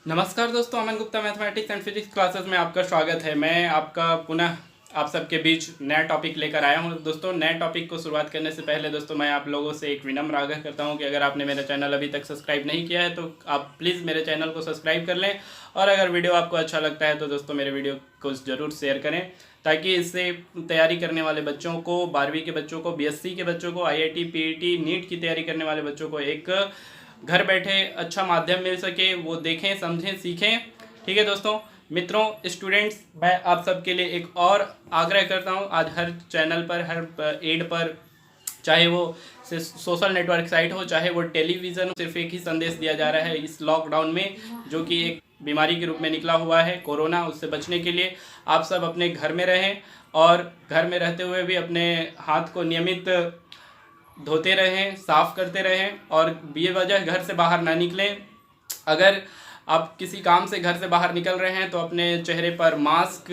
नमस्कार दोस्तों, Aman Gupta mathematics and physics classes में आपका स्वागत है। मैं आपका पुनः आप सबके बीच नया टॉपिक लेकर आया हूं। दोस्तों, नए टॉपिक को शुरुआत करने से पहले दोस्तों मैं आप लोगों से एक विनम्र आग्रह करता हूं कि अगर आपने मेरा चैनल अभी तक सब्सक्राइब नहीं किया है तो आप प्लीज़ मेरे चैनल को सब्सक्राइब कर लें, और अगर वीडियो आपको अच्छा लगता है तो दोस्तों मेरे वीडियो को ज़रूर शेयर करें, ताकि इससे तैयारी करने वाले बच्चों को, 12वीं के बच्चों को, BSc के बच्चों को, IIT PET नीट की तैयारी करने वाले बच्चों को एक घर बैठे अच्छा माध्यम मिल सके, वो देखें, समझें, सीखें। ठीक है दोस्तों, मित्रों, स्टूडेंट्स, मैं आप सबके लिए एक और आग्रह करता हूं। आज हर चैनल पर, हर एड पर, चाहे वो सोशल नेटवर्क साइट हो, चाहे वो टेलीविज़न हो, सिर्फ एक ही संदेश दिया जा रहा है इस लॉकडाउन में, जो कि एक बीमारी के रूप में निकला हुआ है कोरोना। उससे बचने के लिए आप सब अपने घर में रहें, और घर में रहते हुए भी अपने हाथ को नियमित धोते रहें, साफ़ करते रहें, और बेवजह घर से बाहर ना निकलें। अगर आप किसी काम से घर से बाहर निकल रहे हैं तो अपने चेहरे पर मास्क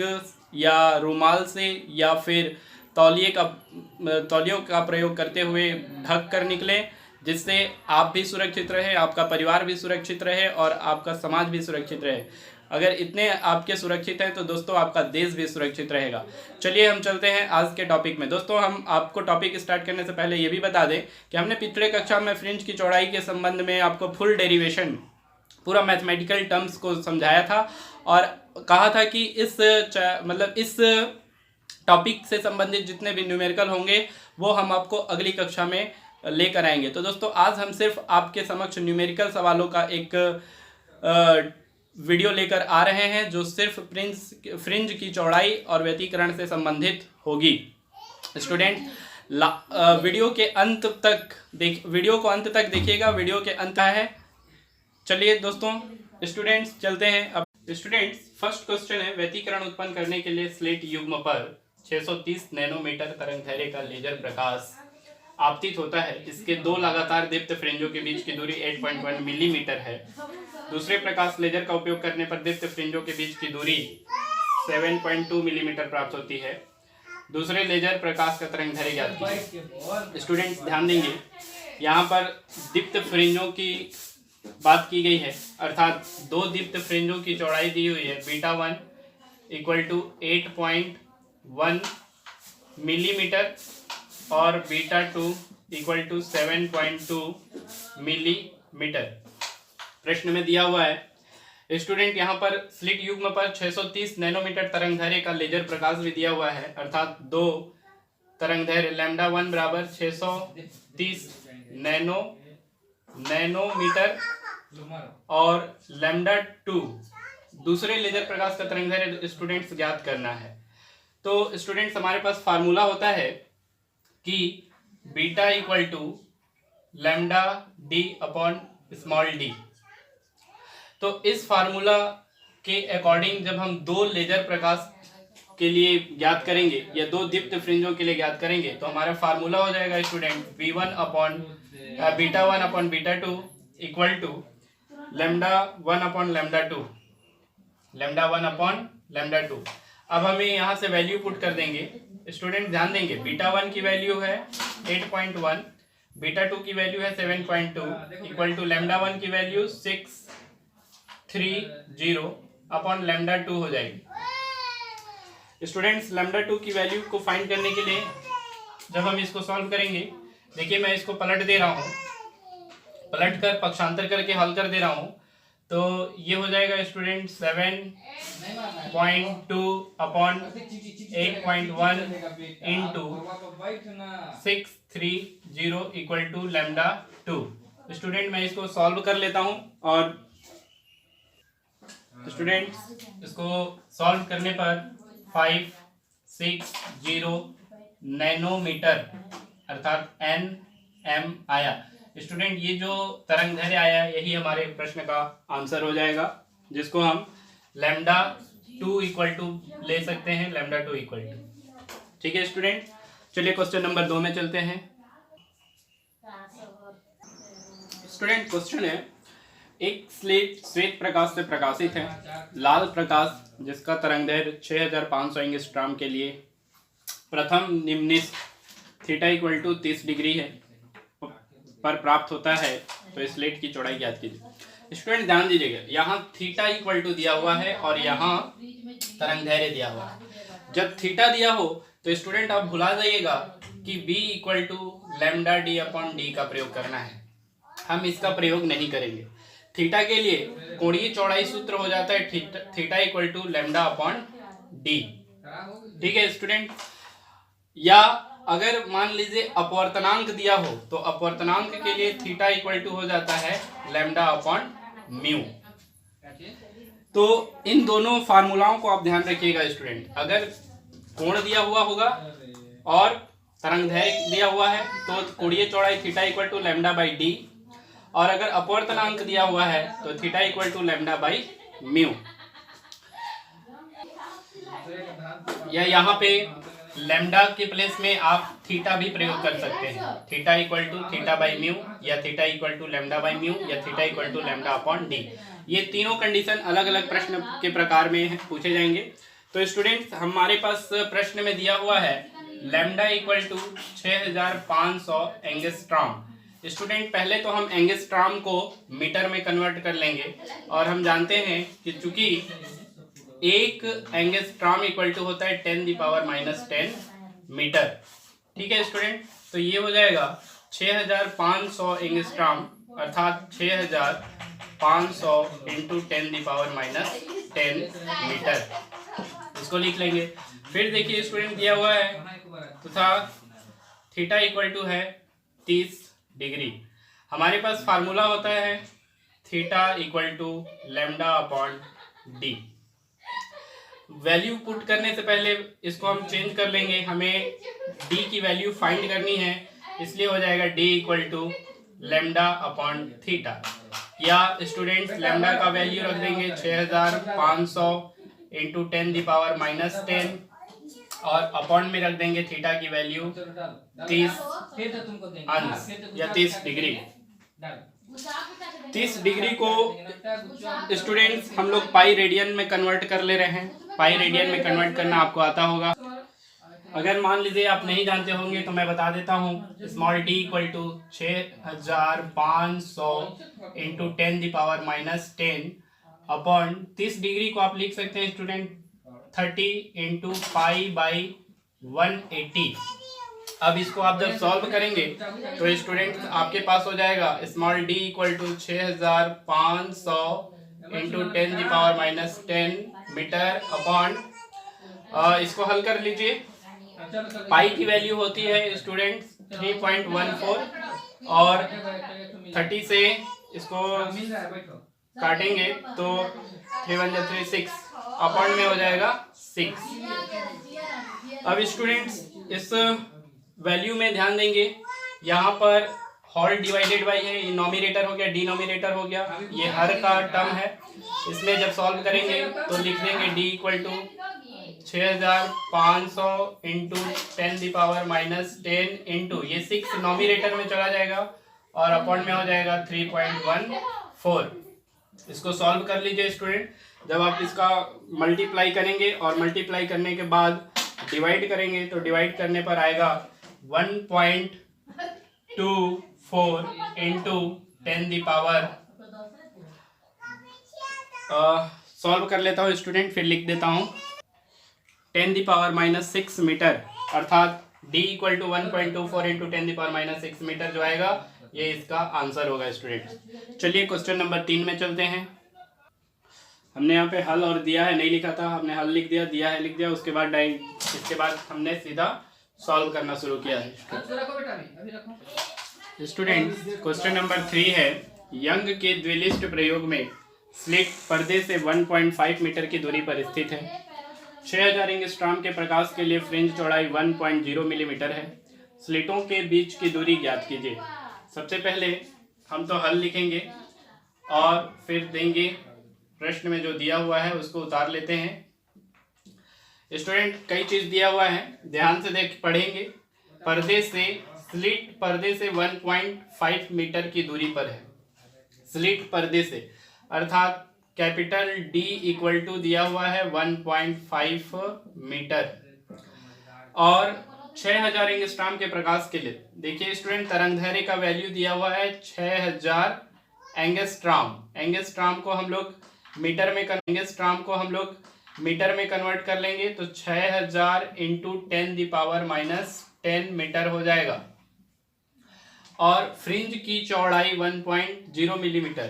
या रुमाल से या फिर तौलियों का प्रयोग करते हुए ढक कर निकलें, जिससे आप भी सुरक्षित रहे, आपका परिवार भी सुरक्षित रहे और आपका समाज भी सुरक्षित रहे। अगर इतने आपके सुरक्षित हैं तो दोस्तों आपका देश भी सुरक्षित रहेगा। चलिए हम चलते हैं आज के टॉपिक में। दोस्तों, हम आपको टॉपिक स्टार्ट करने से पहले ये भी बता दें कि हमने पिछले कक्षा में फ्रिंज की चौड़ाई के संबंध में आपको फुल डेरिवेशन, पूरा मैथमेटिकल टर्म्स को समझाया था, और कहा था कि इस टॉपिक से संबंधित जितने भी न्यूमेरिकल होंगे वो हम आपको अगली कक्षा में लेकर आएंगे। तो दोस्तों, आज हम सिर्फ आपके समक्ष न्यूमेरिकल सवालों का एक वीडियो लेकर आ रहे हैं, जो सिर्फ फ्रिंज की चौड़ाई और व्यतिकरण से संबंधित होगी। स्टूडेंट, वीडियो को अंत तक देखिएगा। वीडियो के अंत है। चलिए दोस्तों, स्टूडेंट्स चलते हैं। अब स्टूडेंट्स, फर्स्ट क्वेश्चन है, व्यतिकरण उत्पन्न करने के लिए स्लिट युग्म पर 630 नैनोमीटर तरंगदैर्घ्य का लेजर प्रकाश आपतित होता है। इसके दो लगातार दीप्त फ्रिंजों के बीच की दूरी 8.1 मिलीमीटर है। दूसरे प्रकाश लेजर का उपयोग करने पर दीप्त फ्रिंजों के बीच की दूरी 7.2 मिलीमीटर प्राप्त होती है। दूसरे लेजर प्रकाश का तरंगदैर्घ्य ज्ञात कीजिए। स्टूडेंट्स ध्यान देंगे, यहाँ पर दीप्त फ्रिंजों की बात की गई है, अर्थात दो दीप्त फ्रिंजों की चौड़ाई दी हुई है। बीटा 1 इक्वल टू 8.1 मिलीमीटर और बीटा 2 इक्वल टू 7.2 मिलीमीटर प्रश्न में दिया हुआ है। स्टूडेंट, यहाँ पर स्लिट युग्म पर 630 नैनोमीटर तरंगदैर्घ्य का लेजर प्रकाश भी दिया हुआ है, अर्थात दो तरंगदैर्घ्य लैम्डा 1 बराबर 630 नैनोमीटर और लैम्डा 2 दूसरे लेजर प्रकाश का तरंगदैर्घ्य स्टूडेंट्स ज्ञात करना है। तो स्टूडेंट्स, हमारे पास फार्मूला होता है कि beta equal to lambda D upon small D. तो इस फार्मूला के अकॉर्डिंग जब हम दो लेजर प्रकाश के लिए ज्ञात करेंगे या दो दीप्त फ्रिंजों के लिए ज्ञात करेंगे, तो हमारा फार्मूला हो जाएगा student beta 1 upon beta 2 equal to lambda 1 upon lambda 2, lambda 1 upon lambda 2। अब हमें यहाँ से वैल्यू पुट कर देंगे। स्टूडेंट ध्यान देंगे, बीटा 1 की वैल्यू है 8.1, बीटा 2 की वैल्यू है 7.2 इक्वल टू लैम्डा 1 की वैल्यू 630 अपॉन लैम्डा 2 हो जाएगी। स्टूडेंट्स, लैम्डा 2 की वैल्यू को फाइंड करने के लिए जब हम इसको सॉल्व करेंगे, देखिए मैं इसको पलट दे रहा हूँ, पलट कर पक्षांतर करके हल कर दे रहा हूँ। तो ये हो जाएगा student 7.2 upon 8.1 into 630 equal to lambda 2। Student, मैं इसको सॉल्व कर लेता हूँ, और स्टूडेंट्स इसको सॉल्व करने पर 560 नैनोमीटर अर्थात NM आया। स्टूडेंट, ये जो तरंगदैर्घ्य आया यही हमारे प्रश्न का आंसर हो जाएगा, जिसको हम लैम्डा 2 इक्वल टू ले सकते हैं, लैम्डा 2 इक्वल टू। ठीक है स्टूडेंट, चलिए क्वेश्चन नंबर 2 में चलते हैं। स्टूडेंट, क्वेश्चन है, एक स्लेट श्वेत प्रकाश से प्रकाशित है। लाल प्रकाश जिसका तरंगदैर्घ्य 6500 एंगस्ट्रॉम के लिए प्रथम निम्नलिखित थीटा इक्वल टू 30 डिग्री है पर प्राप्त होता है, तो स्लेट की चौड़ाई ज्ञात कीजिए। स्टूडेंट ध्यान दीजिएगा, यहाँ थीटा इक्वल टू दिया हुआ है और यहाँ तरंग दैर्घ्य दिया हुआ है। जब थीटा दिया हो तो स्टूडेंट आप भुला जाइएगा कि b equal to lambda D upon D का प्रयोग करना है, हम इसका प्रयोग नहीं करेंगे। थीटा के लिए कोणीय चौड़ाई सूत्र हो जाता है theta equal to lambda upon D. ठीक है स्टूडेंट, या अगर मान लीजिए अपवर्तनांक दिया हो तो अपवर्तनांक के लिए थीटा इक्वल टू हो जाता है लैम्डा अपॉन म्यू। तो इन दोनों फार्मूलाओं को आप ध्यान रखिएगा स्टूडेंट। अगर कोण दिया हुआ होगा और तरंग दैर्घ्य दिया हुआ है तो कोणीय चौड़ाई theta equal to lambda by D, और अगर अपवर्तनांक दिया हुआ है तो theta equal to lambda by mu. या यहाँ पे लैम्डा के प्लेस में आप थीटा भी प्रयोग कर सकते हैं, theta equal to theta by mu, या theta equal to lambda by mu, या theta equal to lambda upon D. ये तीनों कंडीशन अलग अलग प्रश्न के प्रकार में पूछे जाएंगे। तो स्टूडेंट्स हमारे पास प्रश्न में दिया हुआ है lambda equal to 6500 angstrom. Student पहले तो हम एंगस्ट्रॉम को मीटर में कन्वर्ट कर लेंगे, और हम जानते हैं कि चूंकि एक एंगस्ट्रॉम इक्वल टू होता है 10⁻⁻10 मीटर। ठीक है स्टूडेंट, तो ये हो जाएगा 6500 एंगस्ट्रॉम अर्थात 6500 इंटू 10⁻⁻10 मीटर, इसको लिख लेंगे। फिर देखिए स्टूडेंट दिया हुआ है तथा थीटा इक्वल टू है 30 डिग्री। हमारे पास फार्मूला होता है theta equal to lambda upon D. Value put करने से पहले इसको हम चेंज कर लेंगे, हमें d की वैल्यू फाइंड करनी है, इसलिए हो जाएगा d equal to lambda upon theta. या स्टूडेंट्स लैम्डा का वैल्यू रख देंगे 6500 इंटू 10⁻⁻10 और अपॉन में रख देंगे थीटा की वैल्यू 30 अंश या 30 डिग्री। 30 डिग्री को स्टूडेंट्स हम लोग पाई रेडियन में कन्वर्ट कर ले रहे हैं। पाई रेडियन में कन्वर्ट करना आपको आता होगा। अगर मान लीजिए आप नहीं जानते होंगे तो मैं बता देता हूँ। Small D equal to 6500 into 10⁻⁻10 upon 30 degree को आप लिख सकते हैं स्टूडेंट 30 इंटू पाई बाई 180। अब इसको आप जब सॉल्व करेंगे तो स्टूडेंट आपके पास हो जाएगा small D equal to 6500 into 10⁻⁻10 metre upon, इसको हल कर लीजिए। पाई की वैल्यू होती है स्टूडेंट 3.14 और 30 से इसको काटेंगे तो 3 1 3 6 अपॉन में हो जाएगा 6। अब स्टूडेंट्स इस वैल्यू में ध्यान देंगे, यहाँ पर होल डिवाइडेड बाई है, ये नॉमिनेटर हो गया, डिनोमिनेटर हो गया, ये हर का टर्म है। इसमें जब सॉल्व करेंगे तो लिख देंगे d equal to 6500 into 10⁻⁻10 into ये 6 नॉमिनेटर में चला जाएगा और अपॉन में हो जाएगा 3.14। इसको सॉल्व कर लीजिए स्टूडेंट। जब आप इसका मल्टीप्लाई करेंगे और मल्टीप्लाई करने के बाद डिवाइड करेंगे तो डिवाइड करने पर आएगा 1.24 इंटू 10⁻। सॉल्व कर लेता हूँ स्टूडेंट, फिर लिख देता हूँ 10⁻⁻6 मीटर अर्थात d equal to 1.24 into 10⁻⁻6 metre जो आएगा ये इसका आंसर होगा स्टूडेंट। चलिए क्वेश्चन नंबर 3 में चलते हैं। हमने यहाँ पे हल और दिया है नहीं लिखा था, हमने हल लिख दिया, दिया है लिख दिया, उसके बाद इसके बाद हमने सीधा सॉल्व करना शुरू किया है। स्टूडेंट क्वेश्चन नंबर 3 है, यंग के द्विलिष्ट प्रयोग में स्लिट पर्दे से 1.5 मीटर की दूरी पर स्थित है। 6000 एंगस्ट्रॉम के प्रकाश के लिए फ्रिंज चौड़ाई 1.0 मिलीमीटर है। स्लिटों के बीच की दूरी ज्ञात कीजिए। सबसे पहले हम तो हल लिखेंगे और फिर देंगे प्रश्न में जो दिया हुआ है उसको उतार लेते हैं। स्टूडेंट कई चीज दिया हुआ है, ध्यान से देख पढ़ेंगे। पर्दे से स्लिट पर्दे से 1.5 मीटर की दूरी पर है। स्लिट पर्दे से अर्थात कैपिटल D इक्वल टू दिया हुआ है 1.5 मीटर और 6000 एंगस्ट्रॉम के प्रकाश के लिए। देखिए स्टूडेंट तरंग दैर्घ्य का वैल्यू दिया हुआ है 6000 एंगस्ट्राम। एंगस्ट्राम को हम लोग मीटर में कन्वर्ट कर लेंगे तो 6000 इंटू 10⁻⁻10 मीटर हो जाएगा। और फ्रिंज की चौड़ाई 1.0 मिलीमीटर,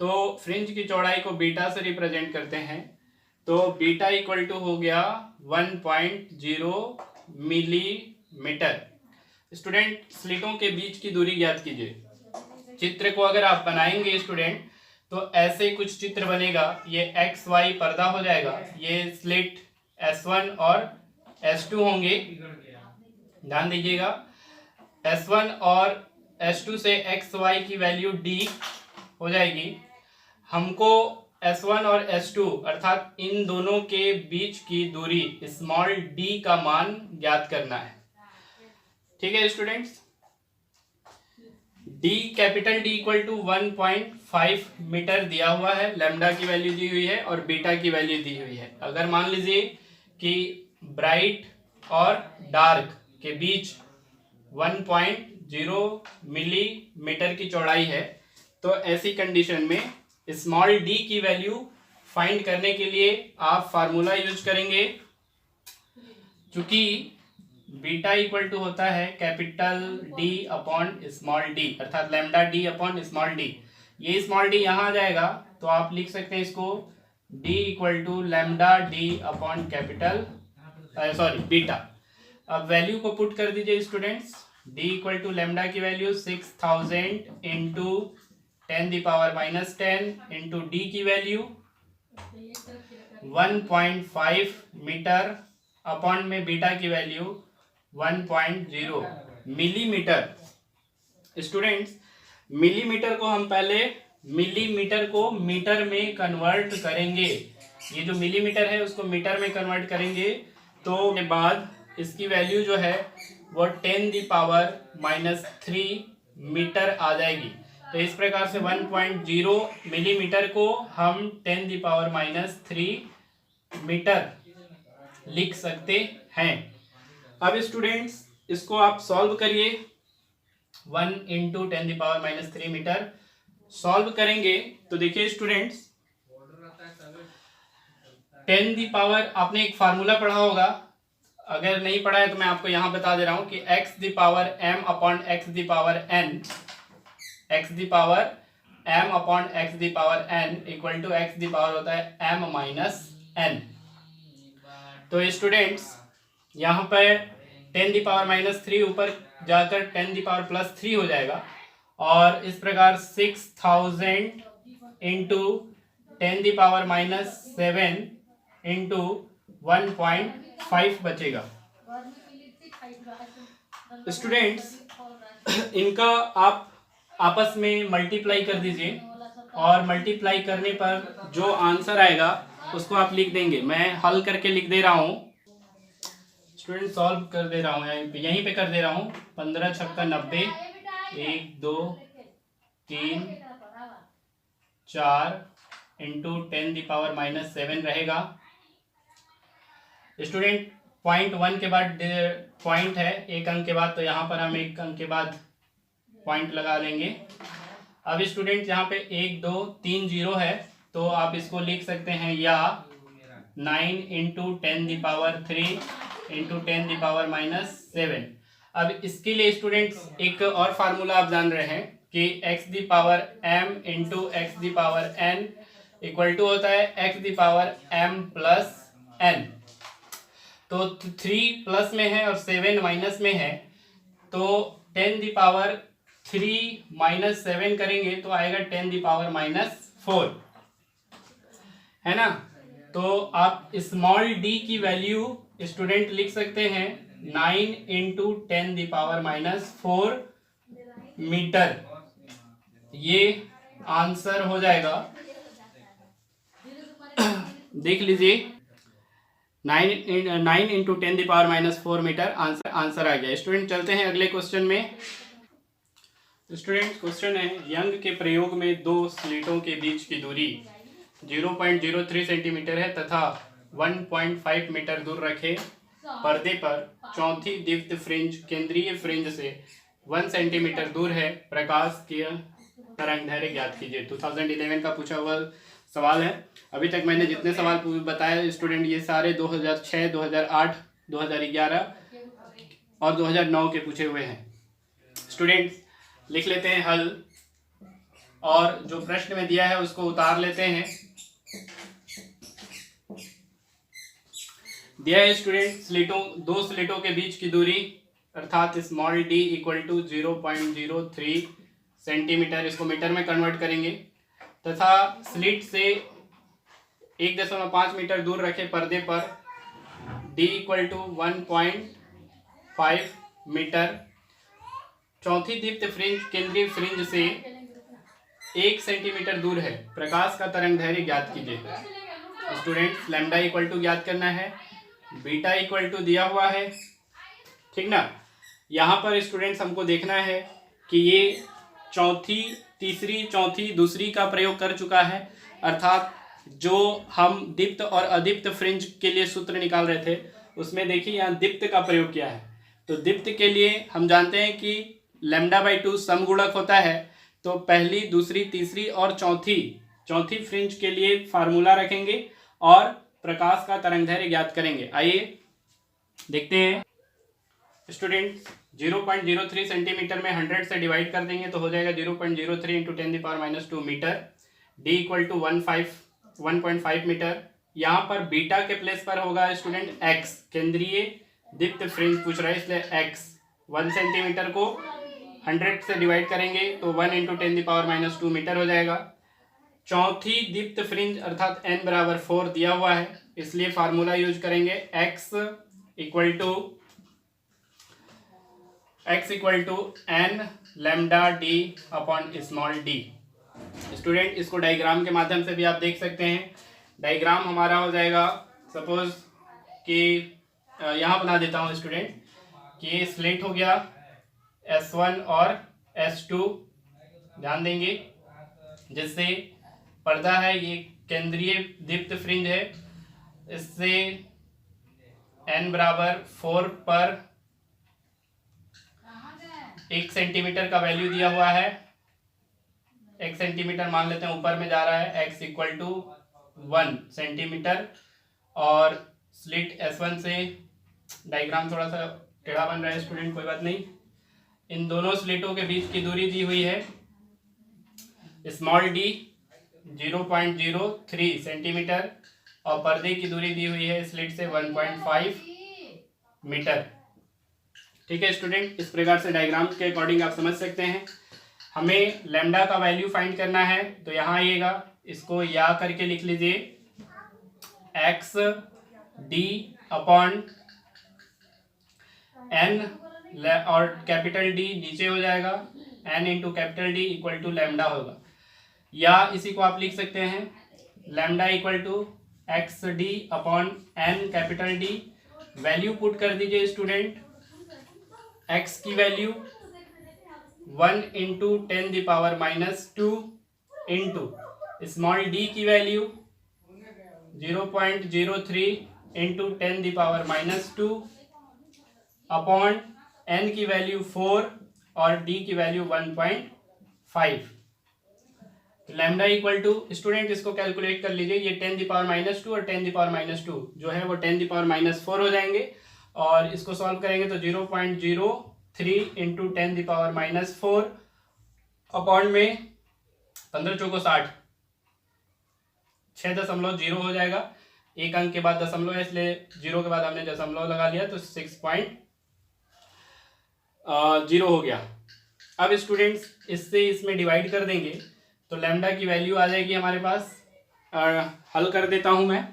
तो फ्रिंज की चौड़ाई को बीटा से रिप्रेजेंट करते हैं, तो बीटा इक्वल टू हो गया 1.0 मिलीमीटर। स्टूडेंट स्लिटों के बीच की दूरी ज्ञात कीजिए। चित्र को अगर आप बनाएंगे स्टूडेंट तो ऐसे कुछ चित्र बनेगा। ये एक्स वाई पर्दा हो जाएगा, ये स्लिट S1 और S2 होंगे, ध्यान दीजिएगा। S1 और S2 से एक्स वाई की वैल्यू D हो जाएगी। हमको S1 और S2 अर्थात इन दोनों के बीच की दूरी स्मॉल d का मान ज्ञात करना है। ठीक है students, capital D equal to 1.5 metre दिया हुआ है, लैम्डा की वैल्यू दी हुई है और बीटा की वैल्यू दी हुई है। अगर मान लीजिए कि ब्राइट और डार्क के बीच 1.0 मिलीमीटर की चौड़ाई है, तो ऐसी कंडीशन में स्मॉल d की वैल्यू फाइंड करने के लिए आप फार्मूला यूज करेंगे, चूंकि बीटा इक्वल टू होता है capital D upon small d, अर्थात lambda d upon small d। ये स्मॉल d यहाँ आ जाएगा तो आप लिख सकते हैं इसको d equal to lambda d upon capital beta. अब वैल्यू को पुट कर दीजिए students. d equal to lambda की वैल्यू 6000 इंटू 10⁻⁻10 इंटू d की वैल्यू 1.5 मीटर अपॉन में बीटा की वैल्यू 1.0 मिलीमीटर। स्टूडेंट्स मिलीमीटर को हम पहले मिलीमीटर को मीटर में कन्वर्ट करेंगे। ये जो मिलीमीटर है उसको मीटर में कन्वर्ट करेंगे तो के बाद इसकी वैल्यू जो है वो 10⁻³ मीटर आ जाएगी। तो इस प्रकार से 1.0 मिलीमीटर को हम 10⁻³ मीटर लिख सकते हैं। अब स्टूडेंट्स इसको आप सॉल्व करिए। 1 इंटू 10⁻³ मीटर सॉल्व करेंगे तो देखिए स्टूडेंट्स 10 आपने एक फार्मूला पढ़ा होगा, अगर नहीं पढ़ा है तो मैं आपको यहाँ बता दे रहा हूँ कि x⁻m upon x⁻n equal to x होता है m-n। तो स्टूडेंट्स यहाँ पर 10⁻³ ऊपर जाकर 10⁻+3 हो जाएगा और इस प्रकार 6000 इंटू 10⁻7 इंटू 1.5 बचेगा। स्टूडेंट्स इनका आप आपस में मल्टीप्लाई कर दीजिए और मल्टीप्लाई करने पर जो आंसर आएगा उसको आप लिख देंगे। मैं हल करके लिख दे रहा हूँ स्टूडेंट, सॉल्व कर दे रहा हूँ, यहीं पे कर दे रहा हूँ। 15 छक्का 90, 1 2 3 4 इंटू 10⁻7 रहेगा। स्टूडेंट पॉइंट 1 के बाद पॉइंट है एक अंक के बाद, तो यहाँ पर हम एक अंक के बाद पॉइंट लगा लेंगे। अब स्टूडेंट यहाँ पे 1 2 3 0 है तो आप इसको लिख सकते हैं या 9 इंटू 10⁻³ इंटू 10⁻7। अब इसके लिए स्टूडेंट्स एक और फार्मूला आप जान रहे हैं कि x⁻m into x⁻n equal to होता है x⁻m+n। तो 3 प्लस में है और 7 माइनस में है, तो 10⁻³ - 7 करेंगे तो आएगा 10⁻⁻4, है ना। तो आप स्मॉल d की वैल्यू स्टूडेंट लिख सकते हैं 9 इंटू 10⁻4 मीटर। ये आंसर हो जाएगा, देख लीजिए 9 इंटू 10⁻4 मीटर आंसर आ गया। स्टूडेंट चलते हैं अगले क्वेश्चन में। स्टूडेंट क्वेश्चन है यंग के प्रयोग में दो स्लिटों के बीच की दूरी 0.03 सेंटीमीटर है तथा 1.5 मीटर दूर रखे पर्दे पर चौथी दीप्त फ्रिंज केंद्रीय फ्रिंज से 1 सेंटीमीटर दूर है। प्रकाश के तरंग दैर्घ्य ज्ञात कीजिए। 2011 का पूछा हुआ सवाल है। अभी तक मैंने जितने सवाल बताए स्टूडेंट, ये सारे 2006, 2008, 2011 और 2009 के पूछे हुए हैं। स्टूडेंट्स लिख लेते हैं हल, और जो प्रश्न में दिया है उसको उतार लेते हैं। दिया है स्टूडेंट, दो स्लेटों के बीच की दूरी अर्थात small d equal to 0.03 centimetre, इसको मीटर में कन्वर्ट करेंगे, तथा स्लिट से 1.5 मीटर दूर रखे पर्दे पर d इक्वल टू 1.5 मीटर। चौथी दीप्त फ्रिंज केंद्रीय फ्रिंज से 1 सेंटीमीटर दूर है। प्रकाश का तरंग दैर्घ्य ज्ञात कीजिए। स्टूडेंट लैम्डा इक्वल टू ज्ञात करना है, बीटा इक्वल टू दिया हुआ है, ठीक ना। यहाँ पर स्टूडेंट्स हमको देखना है कि ये चौथी, तीसरी, चौथी, दूसरी का प्रयोग कर चुका है, अर्थात जो हम दीप्त और अदीप्त फ्रिंज के लिए सूत्र निकाल रहे थे उसमें देखिए यहाँ दीप्त का प्रयोग किया है। तो दीप्त के लिए हम जानते हैं कि λ/2 समगुणक होता है, तो पहली, दूसरी, तीसरी और चौथी फ्रिंज के लिए फार्मूला रखेंगे और प्रकाश का तरंग दैर्घ्य ज्ञात करेंगे। आइए देखते हैं स्टूडेंट। 0.03 सेंटीमीटर में 100 से डिवाइड कर देंगे तो हो जाएगा 0.03 into 10⁻² metre. d equal to 1.5 metre. यहाँ पर बीटा के प्लेस पर होगा स्टूडेंट x, केंद्रीय दीप्त फ्रिंज पूछ रहा है इसलिए x। 1 सेंटीमीटर को 100 से डिवाइड करेंगे तो 1 इंटू 10⁻² मीटर हो जाएगा। चौथी दीप्त फ्रिंज अर्थात n बराबर 4 दिया हुआ है, इसलिए फार्मूला यूज करेंगे x equal to n lambda d upon small d। Student इसको डायग्राम के माध्यम से भी आप देख सकते हैं। डायग्राम हमारा हो जाएगा, सपोज कि यहाँ बना देता हूँ स्टूडेंट कि ये स्लेट हो गया S1 और S2, ध्यान देंगे, जिससे पर्दा है ये केंद्रीय दीप्त फ्रिंज है, इससे n बराबर 4 पर 1 सेंटीमीटर का वैल्यू दिया हुआ है। 1 सेंटीमीटर मान लेते हैं, ऊपर में जा रहा है, x इक्वल टू 1 सेंटीमीटर। और स्लिट S1 से, डायग्राम थोड़ा सा टेढ़ा बन रहा है स्टूडेंट, कोई बात नहीं। इन दोनों स्लिटों के बीच की दूरी दी हुई है स्मॉल d 0.03 सेंटीमीटर और पर्दे की दूरी दी हुई है स्लिट से 1.5 मीटर। ठीक है स्टूडेंट, इस प्रकार से डायग्राम के अकॉर्डिंग आप समझ सकते हैं। हमें लैम्डा का वैल्यू फाइंड करना है, तो यहाँ आइएगा, इसको या करके लिख लीजिए, x d अपॉन n, और कैपिटल D नीचे हो जाएगा, n into capital D equal to lambda होगा। या इसी को आप लिख सकते हैं lambda equal to X D upon n capital D। Value put कर दीजिए स्टूडेंट, x की value 1 into 10⁻² into small d की वैल्यू 0.03 इंटू 10⁻² अपॉन n की वैल्यू 4 और d की value 1.5। Lambda equal to, student इसको कैलकुलेट कर लीजिए, ये 10⁻² और 10⁻² जो है वो 10⁻4 हो जाएंगे, और इसको सॉल्व करेंगे तो 0.03 इंटू 10⁻4 अपॉन में 15 चौको 60, 6.0 हो जाएगा। एक अंक के बाद दशमलव है, इसलिए 0 के बाद हमने दशमलव लगा लिया तो 6.0 हो गया। अब स्टूडेंट्स इससे इसमें डिवाइड कर देंगे तो लैम्डा की वैल्यू आ जाएगी हमारे पास। हल कर देता हूं मैं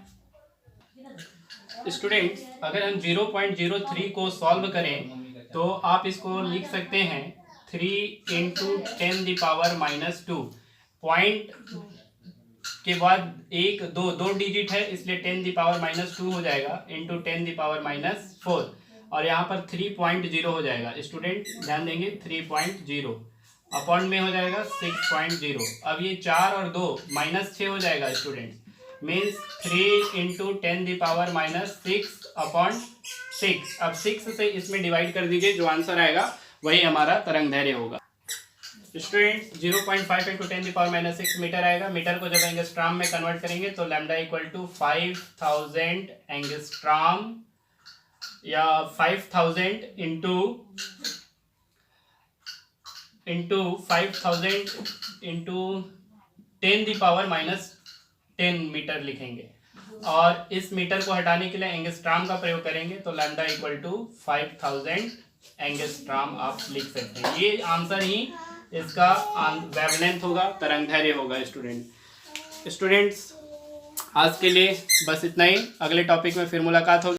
स्टूडेंट्स। अगर हम 0.03 को सॉल्व करें तो आप इसको लिख सकते हैं 3 इंटू 10⁻²। पॉइंट के बाद दो डिजिट है, इसलिए 10⁻² हो जाएगा इंटू 10⁻4, और यहाँ पर 3.0 हो जाएगा। स्टूडेंट ध्यान देंगे, 3.0 अपॉन में हो जाएगा 6.0। अब ये 4 और 2 -6 हो जाएगा स्टूडेंट, मीन्स 3 इंटू 10⁻6 अपॉन 6। अब 6 से इसमें डिवाइड कर दीजिए, जो आंसर आएगा वही हमारा तरंग दैर्घ्य होगा। स्टूडेंट 0.5 इंटू 10⁻⁶ मीटर आएगा। मीटर को जब एंगस्ट्राम में कन्वर्ट करेंगे तो लैम्डा इक्वल टू 5000 एंगस्ट्राम या 5000 इंटू 5000 इंटू 10⁻⁻10 मीटर लिखेंगे। और इस मीटर को हटाने के लिए एंगस्ट्राम का प्रयोग करेंगे तो लैम्डा इक्वल टू 5000 एंगस्ट्राम आप लिख सकते हैं। ये आंसर ही इसका वेवलेंथ होगा, तरंगदैर्घ्य होगा। स्टूडेंट्स आज के लिए बस इतना ही। अगले टॉपिक में फिर मुलाकात होगी।